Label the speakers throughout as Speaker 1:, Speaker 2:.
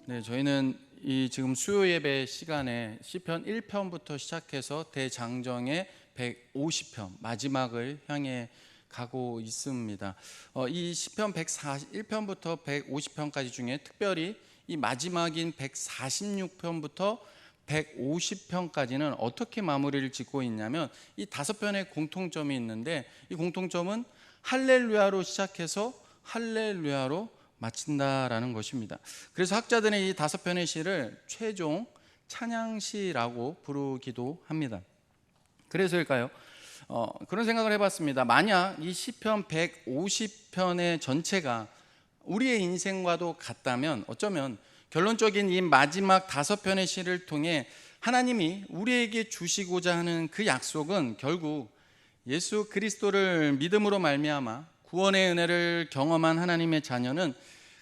Speaker 1: 네, 저희는 이 지금 수요 예배 시간에 시편 1편부터 시작해서 대장정의 150편 마지막을 향해 가고 있습니다. 이 시편 141편부터 150편까지 중에 특별히 이 마지막인 146편부터 150편까지는 어떻게 마무리를 짓고 있냐면 이 5편의 공통점이 있는데, 이 공통점은 할렐루야로 시작해서 할렐루야로 마친다라는 것입니다. 그래서 학자들은 이 5편의 시를 최종 찬양시라고 부르기도 합니다. 그래서일까요? 그런 생각을 해봤습니다. 만약 이 시편 150편의 전체가 우리의 인생과도 같다면, 어쩌면 결론적인 이 마지막 5편의 시를 통해 하나님이 우리에게 주시고자 하는 그 약속은 결국 예수 그리스도를 믿음으로 말미암아 구원의 은혜를 경험한 하나님의 자녀는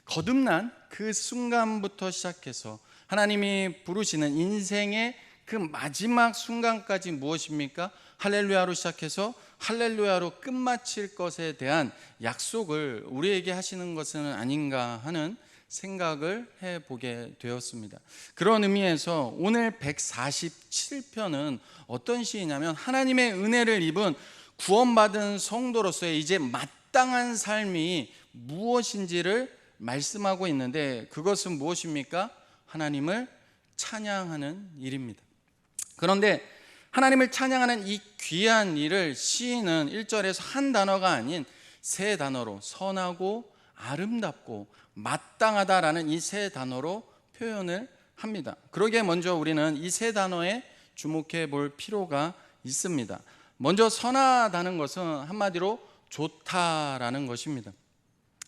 Speaker 1: 거듭난 그 순간부터 시작해서 하나님이 부르시는 인생의 그 마지막 순간까지 무엇입니까? 할렐루야로 시작해서 할렐루야로 끝마칠 것에 대한 약속을 우리에게 하시는 것은 아닌가 하는 생각을 해보게 되었습니다. 그런 의미에서 오늘 147편은 어떤 시이냐면, 하나님의 은혜를 입은 구원받은 성도로서의 이제 마땅한 삶이 무엇인지를 말씀하고 있는데, 그것은 무엇입니까? 하나님을 찬양하는 일입니다. 그런데 하나님을 찬양하는 이 귀한 일을 시인은 1절에서 한 단어가 아닌 3단어로, 선하고 아름답고 마땅하다라는 이 3단어로 표현을 합니다. 그러기에 먼저 우리는 이 3단어에 주목해 볼 필요가 있습니다. 먼저 선하다는 것은 한마디로 좋다라는 것입니다.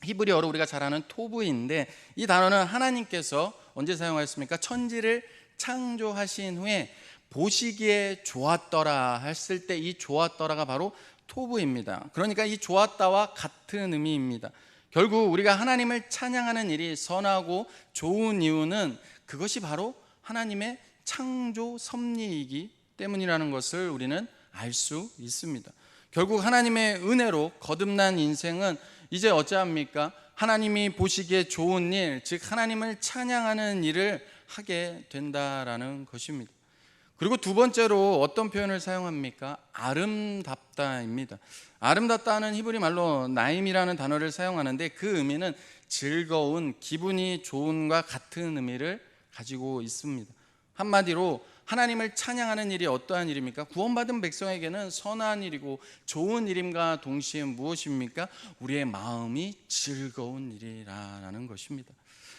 Speaker 1: 히브리어로 우리가 잘 아는 토브인데, 이 단어는 하나님께서 언제 사용하셨습니까? 천지를 창조하신 후에 보시기에 좋았더라 했을 때 이 좋았더라가 바로 토브입니다. 그러니까 이 좋았다와 같은 의미입니다. 결국 우리가 하나님을 찬양하는 일이 선하고 좋은 이유는 그것이 바로 하나님의 창조 섭리이기 때문이라는 것을 우리는 알 수 있습니다. 결국 하나님의 은혜로 거듭난 인생은 이제 어찌합니까? 하나님이 보시기에 좋은 일, 즉 하나님을 찬양하는 일을 하게 된다라는 것입니다. 그리고 두 번째로 어떤 표현을 사용합니까? 아름답다입니다. 아름답다는 히브리 말로 나임이라는 단어를 사용하는데, 그 의미는 즐거운, 기분이 좋은과 같은 의미를 가지고 있습니다. 한마디로 하나님을 찬양하는 일이 어떠한 일입니까? 구원받은 백성에게는 선한 일이고 좋은 일임과 동시에 무엇입니까? 우리의 마음이 즐거운 일이라는 것입니다.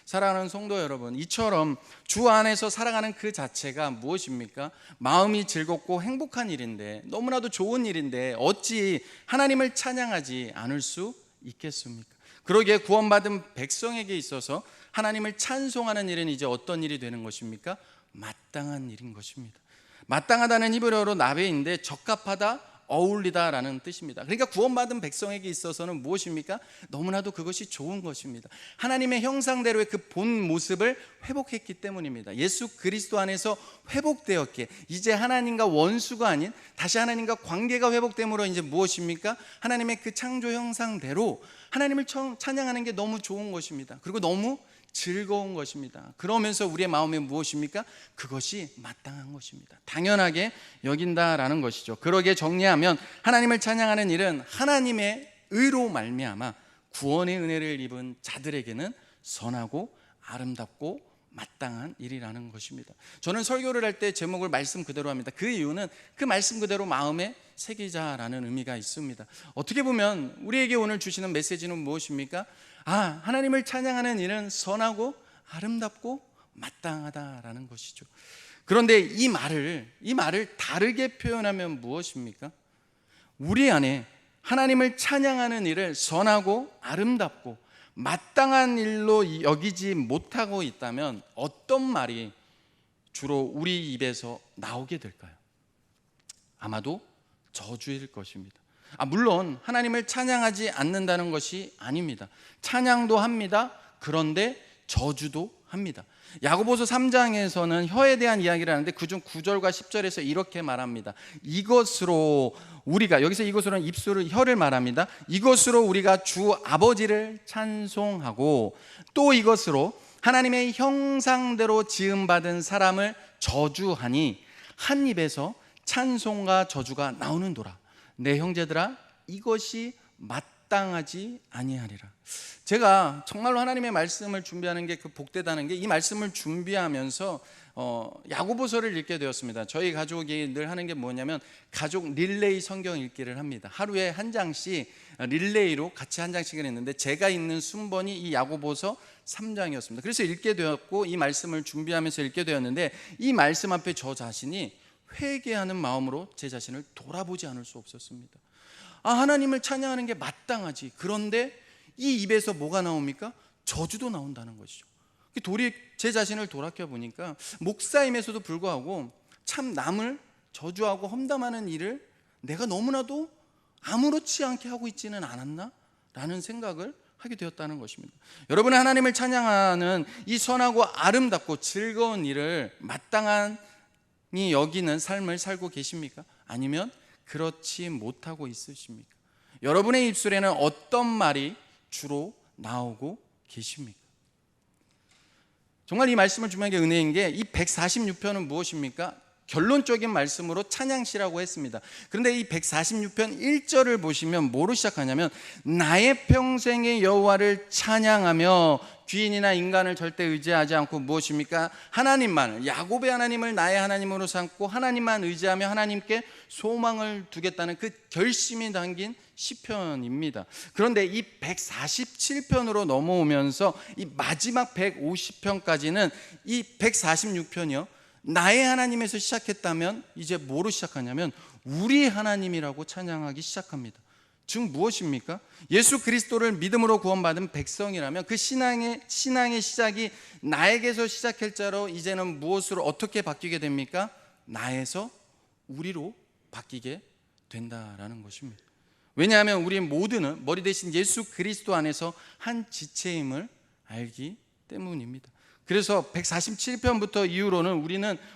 Speaker 1: 사랑하는 성도 여러분, 이처럼 주 안에서 살아가는 그 자체가 무엇입니까? 마음이 즐겁고 행복한 일인데, 너무나도 좋은 일인데 어찌 하나님을 찬양하지 않을 수 있겠습니까? 그러기에 구원받은 백성에게 있어서 하나님을 찬송하는 일은 이제 어떤 일이 되는 것입니까? 마땅한 일인 것입니다. 마땅하다는 히브리어로 나베인데 적합하다, 어울리다라는 뜻입니다. 그러니까 구원받은 백성에게 있어서는 무엇입니까? 너무나도 그것이 좋은 것입니다. 하나님의 형상대로의 그 본 모습을 회복했기 때문입니다. 예수 그리스도 안에서 회복되었기에 이제 하나님과 원수가 아닌 다시 하나님과 관계가 회복됨으로 이제 무엇입니까? 하나님의 그 창조 형상대로 하나님을 찬양하는 게 너무 좋은 것입니다. 그리고 너무 즐거운 것입니다. 그러면서 우리의 마음에 무엇입니까? 그것이 마땅한 것입니다. 당연하게 여긴다라는 것이죠. 그러기에 정리하면 하나님을 찬양하는 일은 하나님의 의로 말미암아 구원의 은혜를 입은 자들에게는 선하고 아름답고 마땅한 일이라는 것입니다. 저는 설교를 할 때 제목을 말씀 그대로 합니다. 그 이유는 그 말씀 그대로 마음에 새기자라는 의미가 있습니다. 어떻게 보면 우리에게 오늘 주시는 메시지는 무엇입니까? 하나님을 찬양하는 일은 선하고 아름답고 마땅하다라는 것이죠. 그런데 이 말을 다르게 표현하면 무엇입니까? 우리 안에 하나님을 찬양하는 일을 선하고 아름답고 마땅한 일로 여기지 못하고 있다면 어떤 말이 주로 우리 입에서 나오게 될까요? 아마도 저주일 것입니다. 물론 하나님을 찬양하지 않는다는 것이 아닙니다. 찬양도 합니다. 그런데 저주도 합니다. 야고보서 3장에서는 혀에 대한 이야기를 하는데 그중 9절과 10절에서 이렇게 말합니다. 이것으로 우리가, 여기서 이것으로는 입술을, 혀를 말합니다. 이것으로 우리가 주 아버지를 찬송하고 또 이것으로 하나님의 형상대로 지음받은 사람을 저주하니 한 입에서 찬송과 저주가 나오는도라. 내 형제들아, 이것이 마땅하지 아니하리라. 제가 정말로 하나님의 말씀을 준비하는 게 그 복되다는 게, 이 말씀을 준비하면서 야고보서를 읽게 되었습니다. 저희 가족이 늘 하는 게 뭐냐면 가족 릴레이 성경 읽기를 합니다. 하루에 한 장씩 릴레이로 같이 한 장씩을 했는데, 제가 읽는 순번이 이 야고보서 3장이었습니다. 그래서 읽게 되었고, 이 말씀을 준비하면서 읽게 되었는데, 이 말씀 앞에 저 자신이 회개하는 마음으로 제 자신을 돌아보지 않을 수 없었습니다. 하나님을 찬양하는 게 마땅하지. 그런데 이 입에서 뭐가 나옵니까? 저주도 나온다는 것이죠. 제 자신을 돌아켜 보니까 목사임에서도 불구하고 참 남을 저주하고 험담하는 일을 내가 너무나도 아무렇지 않게 하고 있지는 않았나? 라는 생각을 하게 되었다는 것입니다. 여러분은 하나님을 찬양하는 이 선하고 아름답고 즐거운 일을 마땅히 여기는 삶을 살고 계십니까? 아니면 그렇지 못하고 있으십니까? 여러분의 입술에는 어떤 말이 주로 나오고 계십니까? 정말 이 말씀을 주면 게 은혜인 게, 이 146편은 무엇입니까? 결론적인 말씀으로 찬양시라고 했습니다. 그런데 이 146편 1절을 보시면 뭐로 시작하냐면, 나의 평생의 여호와를 찬양하며 귀인이나 인간을 절대 의지하지 않고 무엇입니까? 하나님만을, 야곱의 하나님을 나의 하나님으로 삼고 하나님만 의지하며 하나님께 소망을 두겠다는 그 결심이 담긴 시편입니다. 그런데 이 147편으로 넘어오면서 이 마지막 150편까지는 이 146편이요, 나의 하나님에서 시작했다면 이제 뭐로 시작하냐면 우리 하나님이라고 찬양하기 시작합니다. 즉 무엇입니까? 예수 그리스도를 믿음으로 구원받은 백성이라면 그 신앙의 시작이 나에게서 시작할 자로 이제는 무엇으로 어떻게 바뀌게 됩니까? 나에서 우리로 바뀌게 된다라는 것입니다. 왜냐하면 우리 모두는 머리 대신 예수 그리스도 안에서 한 지체임을 알기 때문입니다. 그래서 147편부터 이후로는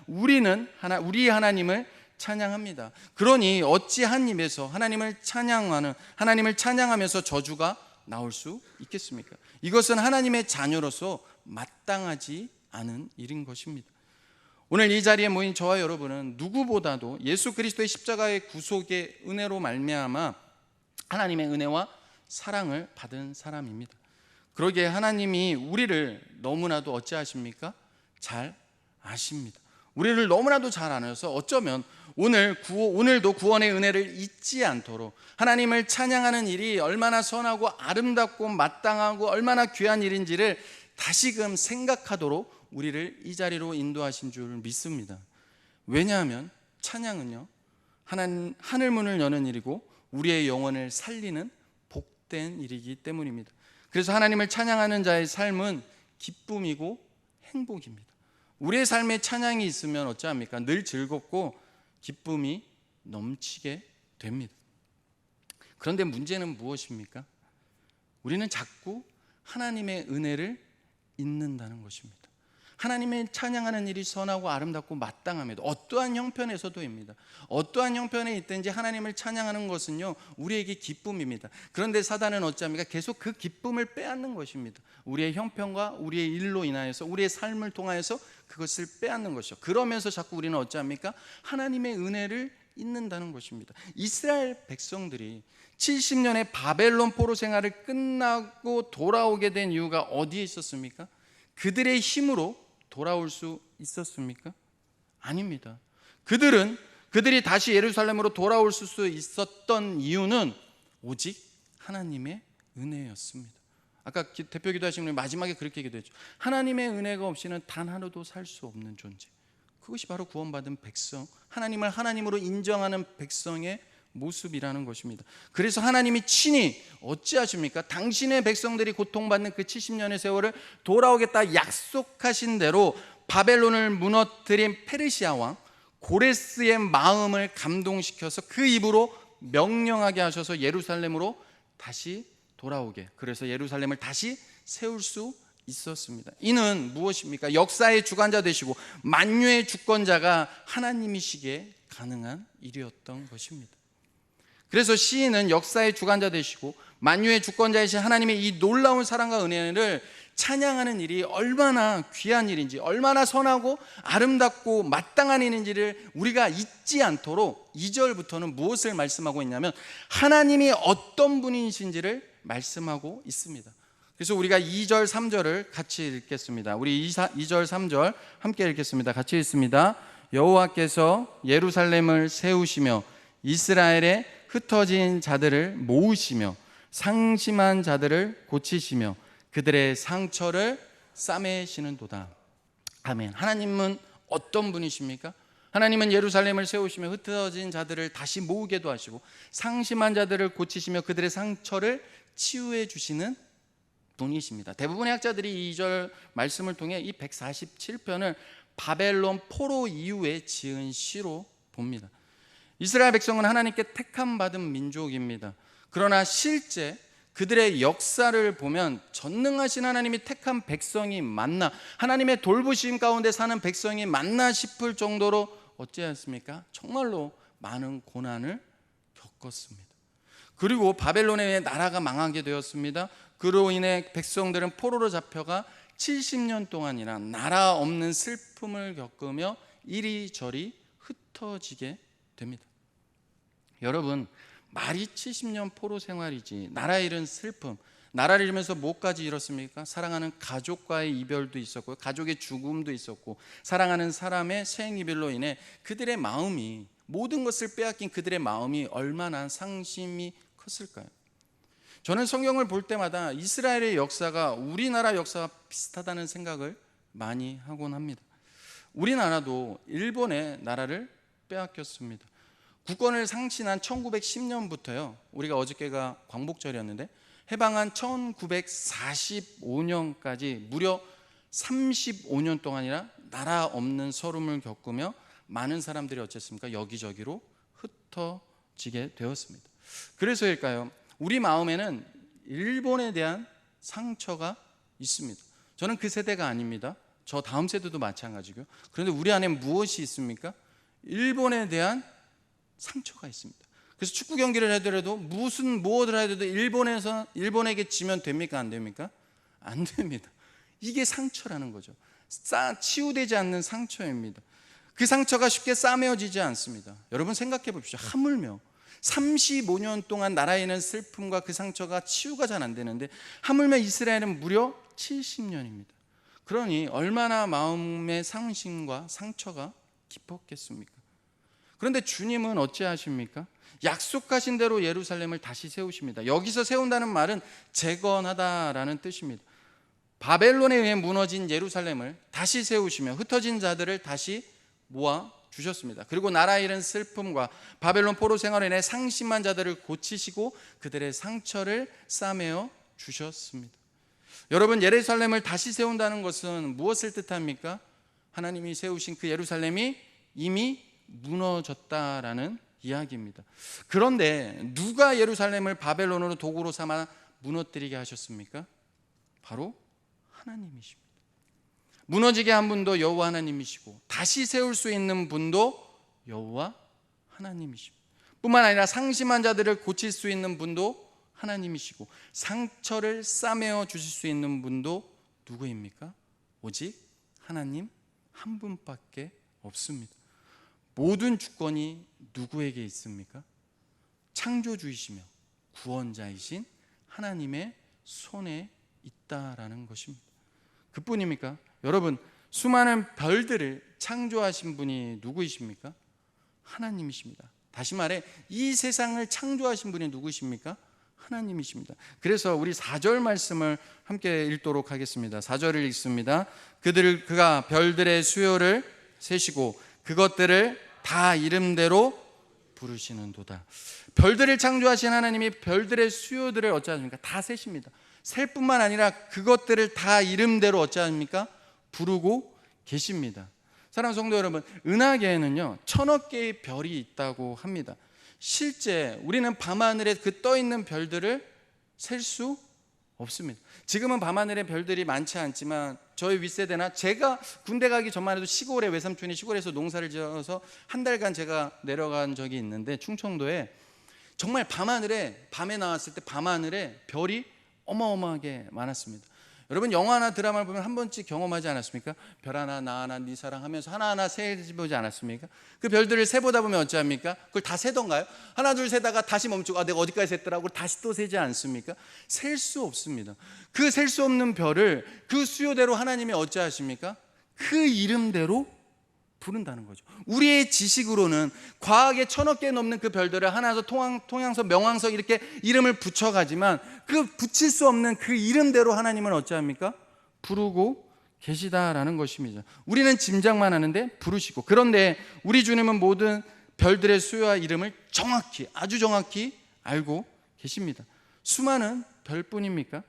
Speaker 1: 우리 하나님을 찬양합니다. 그러니 어찌 한 입에서 하나님을 찬양하면서 저주가 나올 수 있겠습니까? 이것은 하나님의 자녀로서 마땅하지 않은 일인 것입니다. 오늘 이 자리에 모인 저와 여러분은 누구보다도 예수 그리스도의 십자가의 구속의 은혜로 말미암아 하나님의 은혜와 사랑을 받은 사람입니다. 그러기에 하나님이 우리를 너무나도 어찌하십니까? 잘 아십니다. 우리를 너무나도 잘 아셔서 어쩌면 오늘도 구원의 은혜를 잊지 않도록 하나님을 찬양하는 일이 얼마나 선하고 아름답고 마땅하고 얼마나 귀한 일인지를 다시금 생각하도록 우리를 이 자리로 인도하신 줄 믿습니다. 왜냐하면 찬양은요, 하늘 문을 여는 일이고 우리의 영혼을 살리는 복된 일이기 때문입니다. 그래서 하나님을 찬양하는 자의 삶은 기쁨이고 행복입니다. 우리의 삶에 찬양이 있으면 어찌합니까? 늘 즐겁고 기쁨이 넘치게 됩니다. 그런데 문제는 무엇입니까? 우리는 자꾸 하나님의 은혜를 잊는다는 것입니다. 하나님의 찬양하는 일이 선하고 아름답고 마땅함에도 어떠한 형편에서도입니다. 어떠한 형편에 있든지 하나님을 찬양하는 것은요, 우리에게 기쁨입니다. 그런데 사단은 어찌합니까? 계속 그 기쁨을 빼앗는 것입니다. 우리의 형편과 우리의 일로 인하여서 우리의 삶을 통하여서 그것을 빼앗는 것이죠. 그러면서 자꾸 우리는 어찌합니까? 하나님의 은혜를 잊는다는 것입니다. 이스라엘 백성들이 70년의 바벨론 포로 생활을 끝나고 돌아오게 된 이유가 어디에 있었습니까? 그들의 힘으로 돌아올 수 있었습니까? 아닙니다. 그들이 다시 예루살렘으로 돌아올 수 있었던 이유는 오직 하나님의 은혜였습니다. 아까 대표 기도하신 분이 마지막에 그렇게 기도했죠. 하나님의 은혜가 없이는 단 하루도 살 수 없는 존재. 그것이 바로 구원받은 백성, 하나님을 하나님으로 인정하는 백성의 모습이라는 것입니다. 그래서 하나님이 친히 어찌하십니까? 당신의 백성들이 고통받는 그 70년의 세월을 돌아오겠다 약속하신 대로 바벨론을 무너뜨린 페르시아 왕 고레스의 마음을 감동시켜서 그 입으로 명령하게 하셔서 예루살렘으로 다시 돌아오게, 그래서 예루살렘을 다시 세울 수 있었습니다. 이는 무엇입니까? 역사의 주관자 되시고 만유의 주권자가 하나님이시기에 가능한 일이었던 것입니다. 그래서 시인은 역사의 주관자 되시고 만유의 주권자이신 하나님의 이 놀라운 사랑과 은혜를 찬양하는 일이 얼마나 귀한 일인지, 얼마나 선하고 아름답고 마땅한 일인지를 우리가 잊지 않도록 2절부터는 무엇을 말씀하고 있냐면 하나님이 어떤 분이신지를 말씀하고 있습니다. 그래서 우리가 2절 3절을 같이 읽겠습니다. 우리 2절 3절 함께 읽겠습니다. 같이 읽습니다. 여호와께서 예루살렘을 세우시며 이스라엘에 흩어진 자들을 모으시며 상심한 자들을 고치시며 그들의 상처를 싸매시는도다. 아멘. 하나님은 어떤 분이십니까? 하나님은 예루살렘을 세우시며 흩어진 자들을 다시 모으게도 하시고 상심한 자들을 고치시며 그들의 상처를 치유해 주시는 분이십니다. 대부분의 학자들이 2절 말씀을 통해 이 147편을 바벨론 포로 이후에 지은 시로 봅니다. 이스라엘 백성은 하나님께 택함 받은 민족입니다. 그러나 실제 그들의 역사를 보면 전능하신 하나님이 택한 백성이 맞나, 하나님의 돌보심 가운데 사는 백성이 맞나 싶을 정도로 어찌했습니까? 정말로 많은 고난을 겪었습니다. 그리고 바벨론에 의해 나라가 망하게 되었습니다. 그로 인해 백성들은 포로로 잡혀가 70년 동안이나 나라 없는 슬픔을 겪으며 이리저리 흩어지게 됩니다. 여러분, 말이 70년 포로 생활이지 나라 잃은 슬픔, 나라를 잃으면서 뭐까지 잃었습니까? 사랑하는 가족과의 이별도 있었고 가족의 죽음도 있었고 사랑하는 사람의 생이별로 인해 그들의 마음이, 모든 것을 빼앗긴 그들의 마음이 얼마나 상심이 컸을까요? 저는 성경을 볼 때마다 이스라엘의 역사가 우리나라 역사와 비슷하다는 생각을 많이 하곤 합니다. 우리나라도 일본의 나라를 빼앗겼습니다. 국권을 상신한 1910년부터요, 우리가 어저께가 광복절이었는데 해방한 1945년까지 무려 35년 동안이나 나라 없는 서름을 겪으며 많은 사람들이 어쨌습니까? 여기저기로 흩어지게 되었습니다. 그래서일까요? 우리 마음에는 일본에 대한 상처가 있습니다. 저는 그 세대가 아닙니다. 저 다음 세대도 마찬가지고요. 그런데 우리 안에 무엇이 있습니까? 일본에 대한 상처가 있습니다. 그래서 축구 경기를 하더라도 무엇을 하더라도 일본에게 지면 됩니까? 안 됩니까? 안 됩니다. 이게 상처라는 거죠. 치유되지 않는 상처입니다. 그 상처가 쉽게 싸매어지지 않습니다. 여러분 생각해 봅시오. 하물며 35년 동안 나라에 있는 슬픔과 그 상처가 치유가 잘 안 되는데 하물며 이스라엘은 무려 70년입니다. 그러니 얼마나 마음의 상심과 상처가 깊었겠습니까? 그런데 주님은 어찌하십니까? 약속하신 대로 예루살렘을 다시 세우십니다. 여기서 세운다는 말은 재건하다라는 뜻입니다. 바벨론에 의해 무너진 예루살렘을 다시 세우시며 흩어진 자들을 다시 모아 주셨습니다. 그리고 나라 잃은 슬픔과 바벨론 포로 생활로 인해 상심한 자들을 고치시고 그들의 상처를 싸매어 주셨습니다. 여러분, 예루살렘을 다시 세운다는 것은 무엇을 뜻합니까? 하나님이 세우신 그 예루살렘이 이미 무너졌다라는 이야기입니다. 그런데 누가 예루살렘을 바벨론으로 도구로 삼아 무너뜨리게 하셨습니까? 바로 하나님이십니다. 무너지게 한 분도 여호와 하나님이시고 다시 세울 수 있는 분도 여호와 하나님이십니다. 뿐만 아니라 상심한 자들을 고칠 수 있는 분도 하나님이시고 상처를 싸매어 주실 수 있는 분도 누구입니까? 오직 하나님 한 분밖에 없습니다. 모든 주권이 누구에게 있습니까? 창조주이시며 구원자이신 하나님의 손에 있다라는 것입니다. 그뿐입니까? 여러분, 수많은 별들을 창조하신 분이 누구이십니까? 하나님이십니다. 다시 말해 이 세상을 창조하신 분이 누구십니까? 하나님이십니다. 그래서 우리 4절 말씀을 함께 읽도록 하겠습니다. 4절을 읽습니다. 그가 별들의 수요를 세시고 그것들을 다 이름대로 부르시는도다. 별들을 창조하신 하나님이 별들의 수요들을 어찌하십니까? 다 세십니다. 셀 뿐만 아니라 그것들을 다 이름대로 어찌합니까? 부르고 계십니다. 사랑하는 성도 여러분, 은하계에는요 1000억 개의 별이 있다고 합니다. 실제 우리는 밤하늘에 그 떠있는 별들을 셀 수 없습니다. 지금은 밤하늘에 별들이 많지 않지만 저희 윗세대나 제가 군대 가기 전만 해도 시골에, 외삼촌이 시골에서 농사를 지어서 한 달간 제가 내려간 적이 있는데 충청도에 정말 밤에 나왔을 때 밤하늘에 별이 어마어마하게 많았습니다. 여러분 영화나 드라마를 보면 한 번씩 경험하지 않았습니까? 별 하나 나 하나 네 사랑 하면서 하나하나 세보지 않았습니까? 그 별들을 세보다 보면 어찌합니까? 그걸 다 세던가요? 하나 둘 세다가 다시 멈추고 내가 어디까지 셌더라고 다시 또 세지 않습니까? 셀 수 없습니다. 그 셀 수 없는 별을 그 수요대로 하나님이 어찌하십니까? 그 이름대로 부른다는 거죠. 우리의 지식으로는 과학의 1000억 개 넘는 그 별들을 하나서 통양성, 명왕성 이렇게 이름을 붙여가지만 그 붙일 수 없는 그 이름대로 하나님은 어찌합니까? 부르고 계시다라는 것입니다. 우리는 짐작만 하는데 부르시고, 그런데 우리 주님은 모든 별들의 수요와 이름을 정확히, 아주 정확히 알고 계십니다. 수많은 별뿐입니까?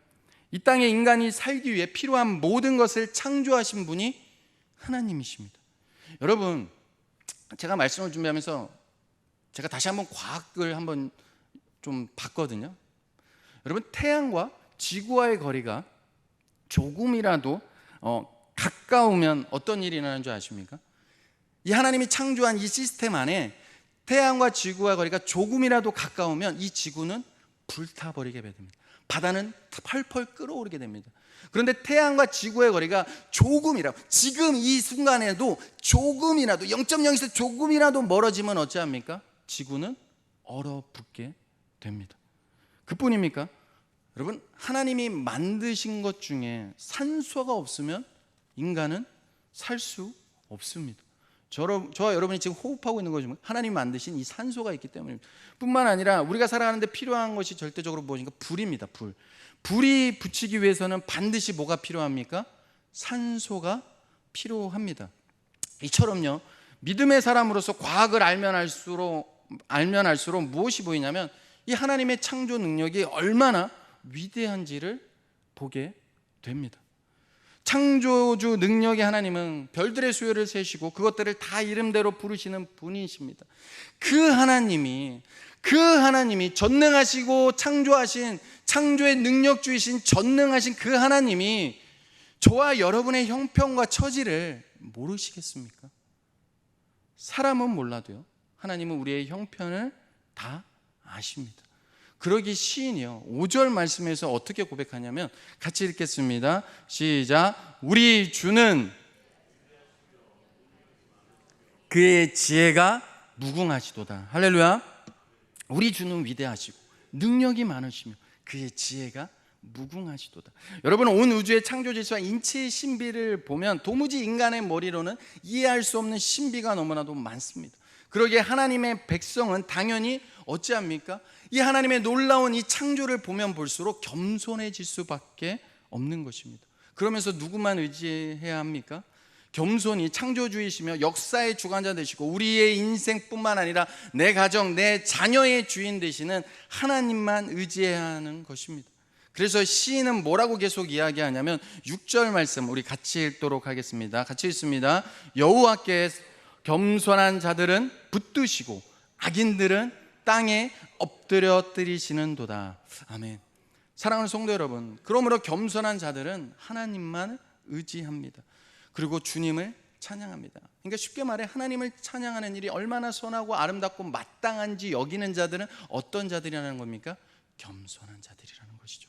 Speaker 1: 이 땅에 인간이 살기 위해 필요한 모든 것을 창조하신 분이 하나님이십니다. 여러분, 제가 말씀을 준비하면서 제가 다시 한번 과학을 한번 좀 봤거든요. 여러분, 태양과 지구와의 거리가 조금이라도 가까우면 어떤 일이 일어나는 줄 아십니까? 이 하나님이 창조한 이 시스템 안에 태양과 지구와의 거리가 조금이라도 가까우면 이 지구는 불타버리게 됩니다. 바다는 펄펄 끓어오르게 됩니다. 그런데 태양과 지구의 거리가 조금이라도, 지금 이 순간에도 조금이라도 0.0에서 조금이라도 멀어지면 어찌합니까? 지구는 얼어붙게 됩니다. 그뿐입니까? 여러분, 하나님이 만드신 것 중에 산소가 없으면 인간은 살 수 없습니다. 저와 여러분이 지금 호흡하고 있는 것은 하나님이 만드신 이 산소가 있기 때문입니다. 뿐만 아니라 우리가 살아가는데 필요한 것이 절대적으로 무엇인가? 불입니다. 불이 붙이기 위해서는 반드시 뭐가 필요합니까? 산소가 필요합니다. 이처럼요, 믿음의 사람으로서 과학을 알면 알수록 무엇이 보이냐면 이 하나님의 창조 능력이 얼마나 위대한지를 보게 됩니다. 창조주 능력의 하나님은 별들의 수요를 세시고 그것들을 다 이름대로 부르시는 분이십니다. 그 하나님이 전능하시고 창조하신, 창조의 능력주이신 전능하신 그 하나님이 저와 여러분의 형편과 처지를 모르시겠습니까? 사람은 몰라도요, 하나님은 우리의 형편을 다 아십니다. 그러기 시인이요, 5절 말씀에서 어떻게 고백하냐면, 같이 읽겠습니다. 시작. 우리 주는 그의 지혜가 무궁하시도다. 할렐루야. 우리 주는 위대하시고 능력이 많으시며 그의 지혜가 무궁하시도다. 여러분, 온 우주의 창조 질서와 인체의 신비를 보면 도무지 인간의 머리로는 이해할 수 없는 신비가 너무나도 많습니다. 그러기에 하나님의 백성은 당연히 어찌합니까? 이 하나님의 놀라운 이 창조를 보면 볼수록 겸손해질 수밖에 없는 것입니다. 그러면서 누구만 의지해야 합니까? 겸손히 창조주이시며 역사의 주관자 되시고 우리의 인생뿐만 아니라 내 가정, 내 자녀의 주인 되시는 하나님만 의지해야 하는 것입니다. 그래서 시인은 뭐라고 계속 이야기하냐면 6절 말씀 우리 같이 읽도록 하겠습니다. 같이 읽습니다. 여호와께 겸손한 자들은 붙드시고 악인들은 땅에 엎드려 뜨리시는도다. 아멘. 사랑하는 성도 여러분, 그러므로 겸손한 자들은 하나님만 의지합니다. 그리고 주님을 찬양합니다. 그러니까 쉽게 말해 하나님을 찬양하는 일이 얼마나 선하고 아름답고 마땅한지 여기는 자들은 어떤 자들이라는 겁니까? 겸손한 자들이라는 것이죠.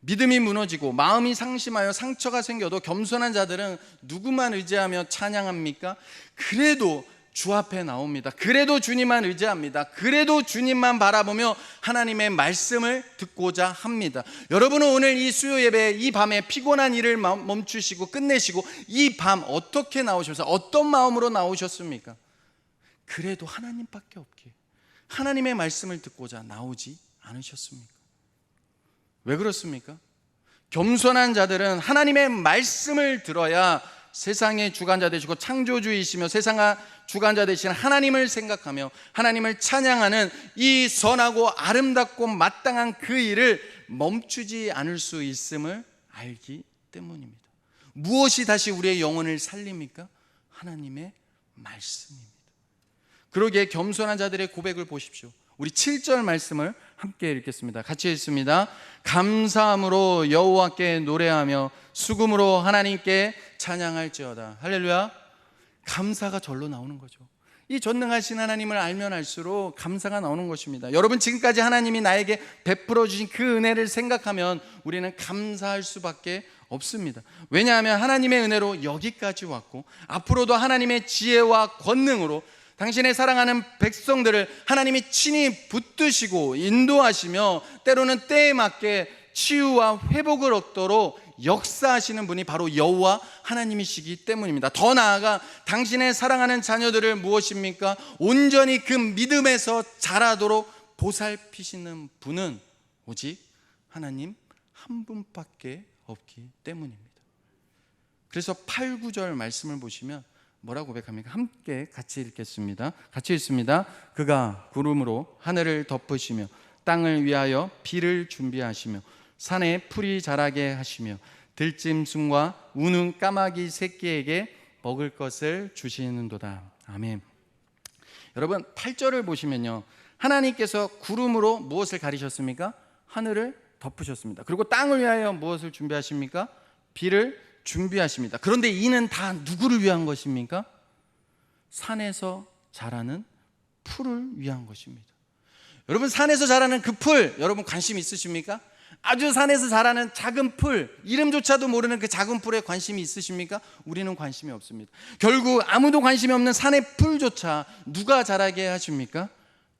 Speaker 1: 믿음이 무너지고 마음이 상심하여 상처가 생겨도 겸손한 자들은 누구만 의지하며 찬양합니까? 그래도 주 앞에 나옵니다. 그래도 주님만 의지합니다. 그래도 주님만 바라보며 하나님의 말씀을 듣고자 합니다. 여러분은 오늘 이 수요 예배, 이 밤에 피곤한 일을 멈추시고 끝내시고 이 밤 어떻게 나오셔서 어떤 마음으로 나오셨습니까? 그래도 하나님밖에 없기에 하나님의 말씀을 듣고자 나오지 않으셨습니까? 왜 그렇습니까? 겸손한 자들은 하나님의 말씀을 들어야 세상의 주관자 되시고 창조주이시며 세상의 주관자 되시는 하나님을 생각하며 하나님을 찬양하는 이 선하고 아름답고 마땅한 그 일을 멈추지 않을 수 있음을 알기 때문입니다. 무엇이 다시 우리의 영혼을 살립니까? 하나님의 말씀입니다. 그러기에 겸손한 자들의 고백을 보십시오. 우리 7절 말씀을 함께 읽겠습니다. 같이 읽습니다. 감사함으로 여호와께 노래하며 수금으로 하나님께 찬양할지어다. 할렐루야. 감사가 절로 나오는 거죠. 이 전능하신 하나님을 알면 알수록 감사가 나오는 것입니다. 여러분, 지금까지 하나님이 나에게 베풀어 주신 그 은혜를 생각하면 우리는 감사할 수밖에 없습니다. 왜냐하면 하나님의 은혜로 여기까지 왔고 앞으로도 하나님의 지혜와 권능으로 당신의 사랑하는 백성들을 하나님이 친히 붙드시고 인도하시며 때로는 때에 맞게 치유와 회복을 얻도록 역사하시는 분이 바로 여호와 하나님이시기 때문입니다. 더 나아가 당신의 사랑하는 자녀들을 무엇입니까? 온전히 그 믿음에서 자라도록 보살피시는 분은 오직 하나님 한 분밖에 없기 때문입니다. 그래서 8, 9절 말씀을 보시면 뭐라고 고백합니까? 함께 같이 읽겠습니다. 같이 읽습니다. 그가 구름으로 하늘을 덮으시며 땅을 위하여 비를 준비하시며 산에 풀이 자라게 하시며 들짐승과 우는 까마귀 새끼에게 먹을 것을 주시는도다. 아멘. 여러분 8절을 보시면요, 하나님께서 구름으로 무엇을 가리셨습니까? 하늘을 덮으셨습니다. 그리고 땅을 위하여 무엇을 준비하십니까? 비를 준비하십니다. 그런데 이는 다 누구를 위한 것입니까? 산에서 자라는 풀을 위한 것입니다. 여러분 산에서 자라는 그 풀, 여러분 관심 있으십니까? 아주 산에서 자라는 작은 풀, 이름조차도 모르는 그 작은 풀에 관심이 있으십니까? 우리는 관심이 없습니다. 결국 아무도 관심이 없는 산의 풀조차 누가 자라게 하십니까?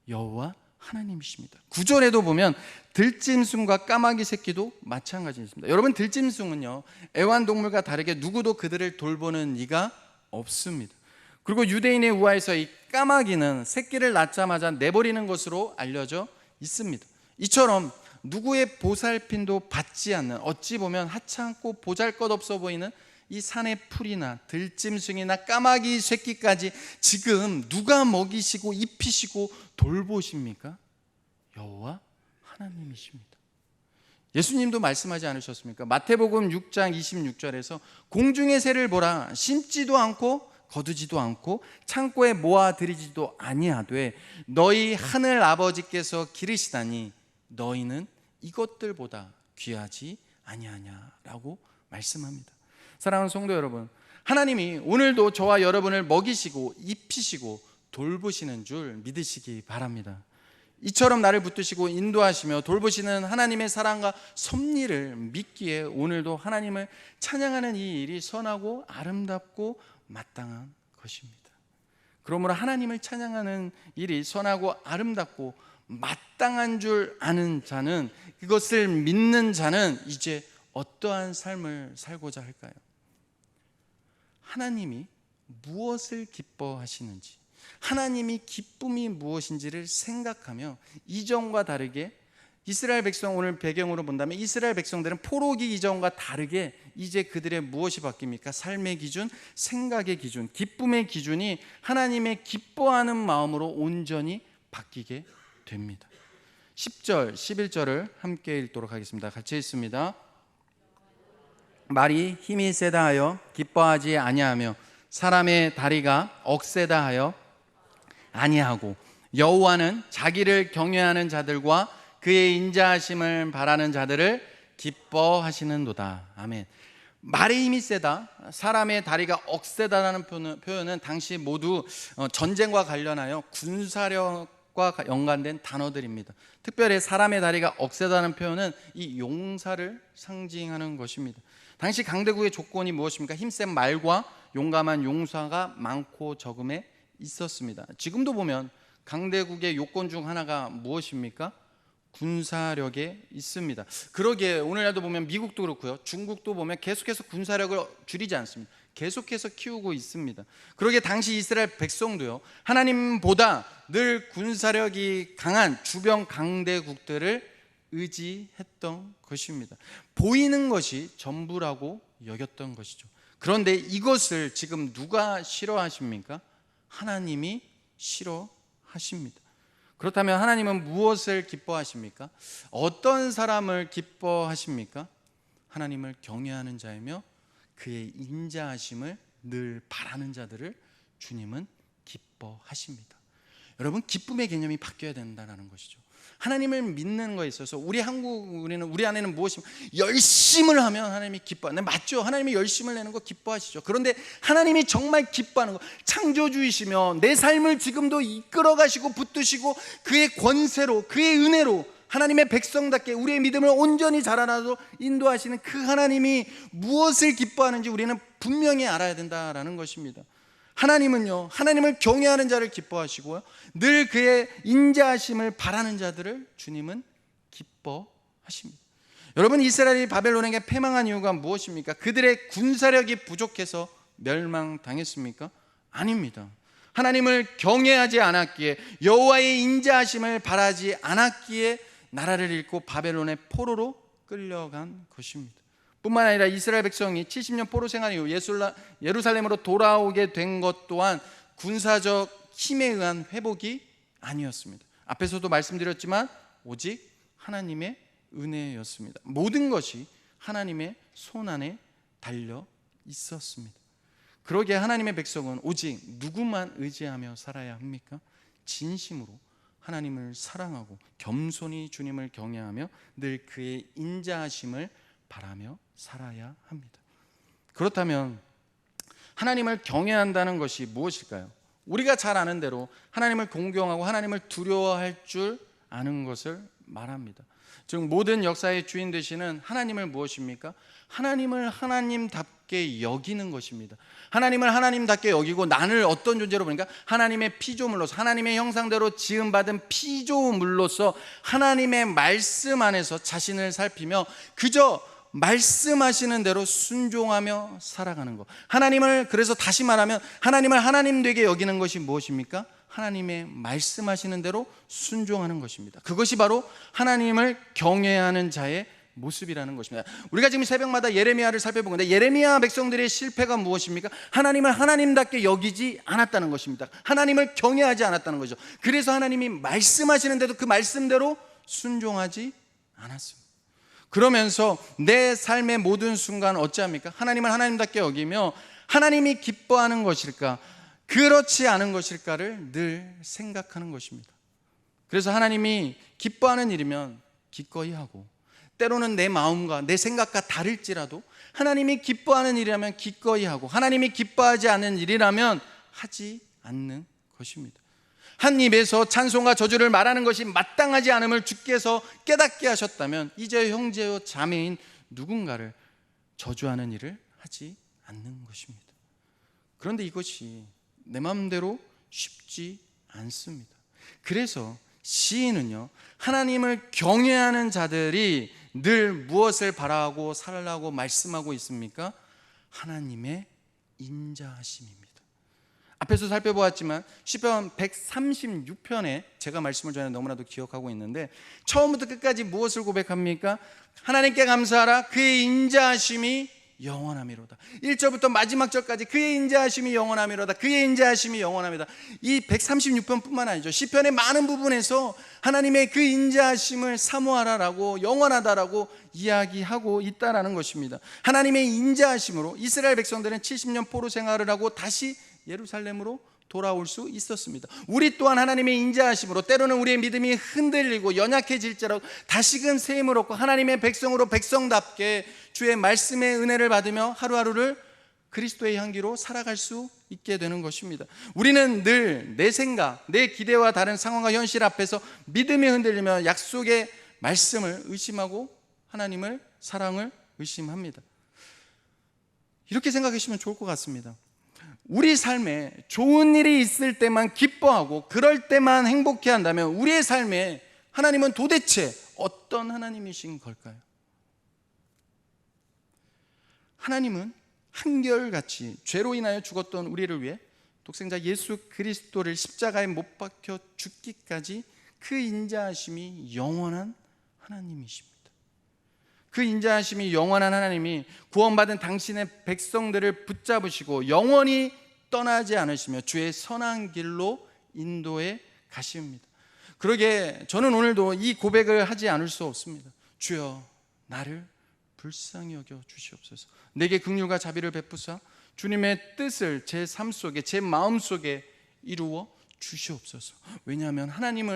Speaker 1: 여호와 하나님이십니다. 9절에도 보면 들짐승과 까마귀 새끼도 마찬가지입니다. 여러분 들짐승은요, 애완동물과 다르게 누구도 그들을 돌보는 이가 없습니다. 그리고 유대인의 우화에서 이 까마귀는 새끼를 낳자마자 내버리는 것으로 알려져 있습니다. 이처럼 누구의 보살핌도 받지 않는, 어찌 보면 하찮고 보잘것없어 보이는 이 산의 풀이나 들짐승이나 까마귀 새끼까지 지금 누가 먹이시고 입히시고 돌보십니까? 여호와 하나님이십니다. 예수님도 말씀하지 않으셨습니까? 마태복음 6장 26절에서 공중의 새를 보라, 심지도 않고 거두지도 않고 창고에 모아들이지도 아니하되 너희 하늘 아버지께서 기르시다니 너희는 이것들보다 귀하지 아니하냐라고 말씀합니다. 사랑하는 성도 여러분, 하나님이 오늘도 저와 여러분을 먹이시고 입히시고 돌보시는 줄 믿으시기 바랍니다. 이처럼 나를 붙드시고 인도하시며 돌보시는 하나님의 사랑과 섭리를 믿기에 오늘도 하나님을 찬양하는 이 일이 선하고 아름답고 마땅한 것입니다. 그러므로 하나님을 찬양하는 일이 선하고 아름답고 마땅한 줄 아는 자는, 그것을 믿는 자는 이제 어떠한 삶을 살고자 할까요? 하나님이 무엇을 기뻐하시는지, 하나님이 기쁨이 무엇인지를 생각하며 이전과 다르게 이스라엘 백성, 오늘 배경으로 본다면 이스라엘 백성들은 포로기 이전과 다르게 이제 그들의 무엇이 바뀝니까? 삶의 기준, 생각의 기준, 기쁨의 기준이 하나님의 기뻐하는 마음으로 온전히 바뀌게 됩니다. 10절, 11절을 함께 읽도록 하겠습니다. 같이 읽습니다. 말이 힘이 세다 하여 기뻐하지 아니하며 사람의 다리가 억세다 하여 아니하고 여호와는 자기를 경외하는 자들과 그의 인자하심을 바라는 자들을 기뻐하시는도다. 아멘. 말의 힘이 세다, 사람의 다리가 억세다라는 표현은 당시 모두 전쟁과 관련하여 군사력과 연관된 단어들입니다. 특별히 사람의 다리가 억세다는 표현은 이 용사를 상징하는 것입니다. 당시 강대국의 조건이 무엇입니까? 힘센 말과 용감한 용사가 많고 적음에 있었습니다. 지금도 보면 강대국의 요건 중 하나가 무엇입니까? 군사력에 있습니다. 그러기에 오늘날도 보면 미국도 그렇고요, 중국도 보면 계속해서 군사력을 줄이지 않습니다. 계속해서 키우고 있습니다. 그러기에 당시 이스라엘 백성도요, 하나님보다 늘 군사력이 강한 주변 강대국들을 의지했던 것입니다. 보이는 것이 전부라고 여겼던 것이죠. 그런데 이것을 지금 누가 싫어하십니까? 하나님이 싫어하십니다. 그렇다면 하나님은 무엇을 기뻐하십니까? 어떤 사람을 기뻐하십니까? 하나님을 경외하는 자이며 그의 인자하심을 늘 바라는 자들을 주님은 기뻐하십니다. 여러분, 기쁨의 개념이 바뀌어야 된다는 것이죠. 하나님을 믿는 것에 있어서 우리 안에는 무엇입니까? 열심을 하면 하나님이 기뻐하는, 맞죠? 하나님이 열심을 내는 거 기뻐하시죠. 그런데 하나님이 정말 기뻐하는 거, 창조주이시며 내 삶을 지금도 이끌어 가시고 붙드시고 그의 권세로, 그의 은혜로 하나님의 백성답게 우리의 믿음을 온전히 자라나도 인도하시는 그 하나님이 무엇을 기뻐하는지 우리는 분명히 알아야 된다라는 것입니다. 하나님은요, 하나님을 경외하는 자를 기뻐하시고요, 늘 그의 인자하심을 바라는 자들을 주님은 기뻐하십니다. 여러분, 이스라엘이 바벨론에게 패망한 이유가 무엇입니까? 그들의 군사력이 부족해서 멸망당했습니까? 아닙니다. 하나님을 경외하지 않았기에, 여호와의 인자하심을 바라지 않았기에 나라를 잃고 바벨론의 포로로 끌려간 것입니다. 뿐만 아니라 이스라엘 백성이 70년 포로 생활 이후 예루살렘으로 돌아오게 된 것 또한 군사적 힘에 의한 회복이 아니었습니다. 앞에서도 말씀드렸지만 오직 하나님의 은혜였습니다. 모든 것이 하나님의 손안에 달려 있었습니다. 그러기에 하나님의 백성은 오직 누구만 의지하며 살아야 합니까? 진심으로 하나님을 사랑하고 겸손히 주님을 경외하며 늘 그의 인자하심을 바라며 살아야 합니다. 그렇다면 하나님을 경외한다는 것이 무엇일까요? 우리가 잘 아는 대로 하나님을 공경하고 하나님을 두려워할 줄 아는 것을 말합니다. 즉 모든 역사의 주인 되시는 하나님을 무엇입니까? 하나님을 하나님답게 여기는 것입니다. 하나님을 하나님답게 여기고 나를 어떤 존재로 보니까 하나님의 피조물로서, 하나님의 형상대로 지음받은 피조물로서 하나님의 말씀 안에서 자신을 살피며 그저 말씀하시는 대로 순종하며 살아가는 것. 하나님을, 그래서 다시 말하면 하나님을 하나님 되게 여기는 것이 무엇입니까? 하나님의 말씀하시는 대로 순종하는 것입니다. 그것이 바로 하나님을 경외하는 자의 모습이라는 것입니다. 우리가 지금 새벽마다 예레미야를 살펴본 건데, 예레미야 백성들의 실패가 무엇입니까? 하나님을 하나님답게 여기지 않았다는 것입니다. 하나님을 경외하지 않았다는 거죠. 그래서 하나님이 말씀하시는데도 그 말씀대로 순종하지 않았습니다. 그러면서 내 삶의 모든 순간 어찌합니까? 하나님을 하나님답게 여기며 하나님이 기뻐하는 것일까, 그렇지 않은 것일까를 늘 생각하는 것입니다. 그래서 하나님이 기뻐하는 일이면 기꺼이 하고, 때로는 내 마음과 내 생각과 다를지라도 하나님이 기뻐하는 일이라면 기꺼이 하고, 하나님이 기뻐하지 않는 일이라면 하지 않는 것입니다. 한 입에서 찬송과 저주를 말하는 것이 마땅하지 않음을 주께서 깨닫게 하셨다면 이제 형제요 자매인 누군가를 저주하는 일을 하지 않는 것입니다. 그런데 이것이 내 마음대로 쉽지 않습니다. 그래서 시인은요, 하나님을 경외하는 자들이 늘 무엇을 바라고 살라고 말씀하고 있습니까? 하나님의 인자하심입니다. 앞에서 살펴보았지만 시편 136편에 제가 말씀을 전에 너무나도 기억하고 있는데, 처음부터 끝까지 무엇을 고백합니까? 하나님께 감사하라, 그의 인자하심이 영원하미로다. 1절부터 마지막 절까지 그의 인자하심이 영원하미로다, 그의 인자하심이 영원합니다. 이 136편뿐만 아니죠, 시편의 많은 부분에서 하나님의 그 인자하심을 사모하라라고, 영원하다라고 이야기하고 있다라는 것입니다. 하나님의 인자하심으로 이스라엘 백성들은 70년 포로 생활을 하고 다시 예루살렘으로 돌아올 수 있었습니다. 우리 또한 하나님의 인자하심으로 때로는 우리의 믿음이 흔들리고 연약해질지라도 다시금 새 힘을 얻고 하나님의 백성으로 백성답게 주의 말씀의 은혜를 받으며 하루하루를 그리스도의 향기로 살아갈 수 있게 되는 것입니다. 우리는 늘 내 생각, 내 기대와 다른 상황과 현실 앞에서 믿음이 흔들리며 약속의 말씀을 의심하고 하나님을, 사랑을 의심합니다. 이렇게 생각하시면 좋을 것 같습니다. 우리 삶에 좋은 일이 있을 때만 기뻐하고 그럴 때만 행복해 한다면 우리의 삶에 하나님은 도대체 어떤 하나님이신 걸까요? 하나님은 한결같이 죄로 인하여 죽었던 우리를 위해 독생자 예수 그리스도를 십자가에 못 박혀 죽기까지 그 인자하심이 영원한 하나님이십니다. 그 인자하심이 영원한 하나님이 구원받은 당신의 백성들을 붙잡으시고 영원히 떠나지 않으시며 주의 선한 길로 인도해 가십니다. 그러기에 저는 오늘도 이 고백을 하지 않을 수 없습니다. 주여, 나를 불쌍히 여겨 주시옵소서. 내게 긍휼과 자비를 베푸사 주님의 뜻을 제 삶 속에, 제 마음 속에 이루어 주시옵소서. 왜냐하면 하나님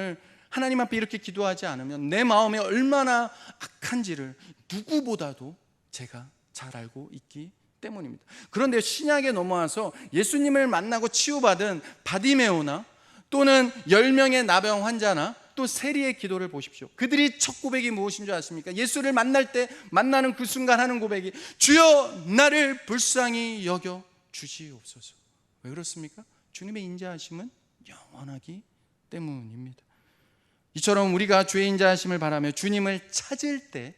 Speaker 1: 앞에 이렇게 기도하지 않으면 내 마음에 얼마나 악한지를 누구보다도 제가 잘 알고 있기 때문입니다. 그런데 신약에 넘어와서 예수님을 만나고 치유받은 바디메오나 또는 10명의 나병 환자나 또 세리의 기도를 보십시오. 그들이 첫 고백이 무엇인 줄 아십니까? 예수를 만날 때, 만나는 그 순간 하는 고백이 주여 나를 불쌍히 여겨 주시옵소서. 왜 그렇습니까? 주님의 인자하심은 영원하기 때문입니다. 이처럼 우리가 주의 인자하심을 바라며 주님을 찾을 때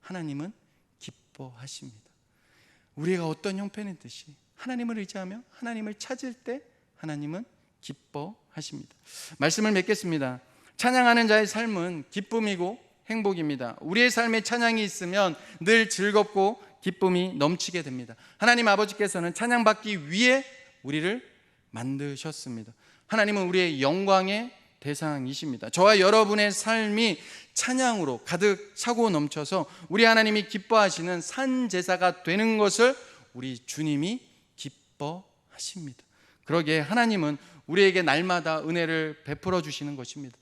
Speaker 1: 하나님은 기뻐하십니다. 우리가 어떤 형편이듯이 하나님을 의지하며 하나님을 찾을 때 하나님은 기뻐하십니다. 말씀을 맺겠습니다. 찬양하는 자의 삶은 기쁨이고 행복입니다. 우리의 삶에 찬양이 있으면 늘 즐겁고 기쁨이 넘치게 됩니다. 하나님 아버지께서는 찬양받기 위해 우리를 만드셨습니다. 하나님은 우리의 영광의 대상이십니다. 저와 여러분의 삶이 찬양으로 가득 차고 넘쳐서 우리 하나님이 기뻐하시는 산제사가 되는 것을 우리 주님이 기뻐하십니다. 그러기에 하나님은 우리에게 날마다 은혜를 베풀어 주시는 것입니다.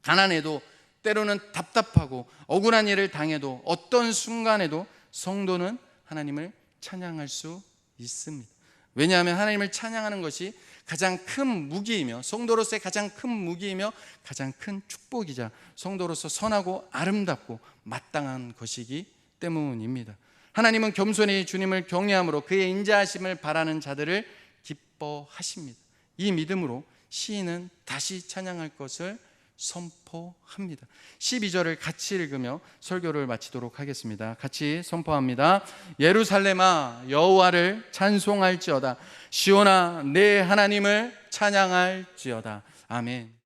Speaker 1: 가난해도, 때로는 답답하고 억울한 일을 당해도, 어떤 순간에도 성도는 하나님을 찬양할 수 있습니다. 왜냐하면 하나님을 찬양하는 것이 가장 큰 무기이며, 성도로서의 가장 큰 무기이며 가장 큰 축복이자 성도로서 선하고 아름답고 마땅한 것이기 때문입니다. 하나님은 겸손히 주님을 경외함으로 그의 인자하심을 바라는 자들을 기뻐하십니다. 이 믿음으로 시인은 다시 찬양할 것을 선포합니다. 12절을 같이 읽으며 설교를 마치도록 하겠습니다. 같이 선포합니다. 예루살렘아 여호와를 찬송할지어다. 시온아 내 하나님을 찬양할지어다. 아멘.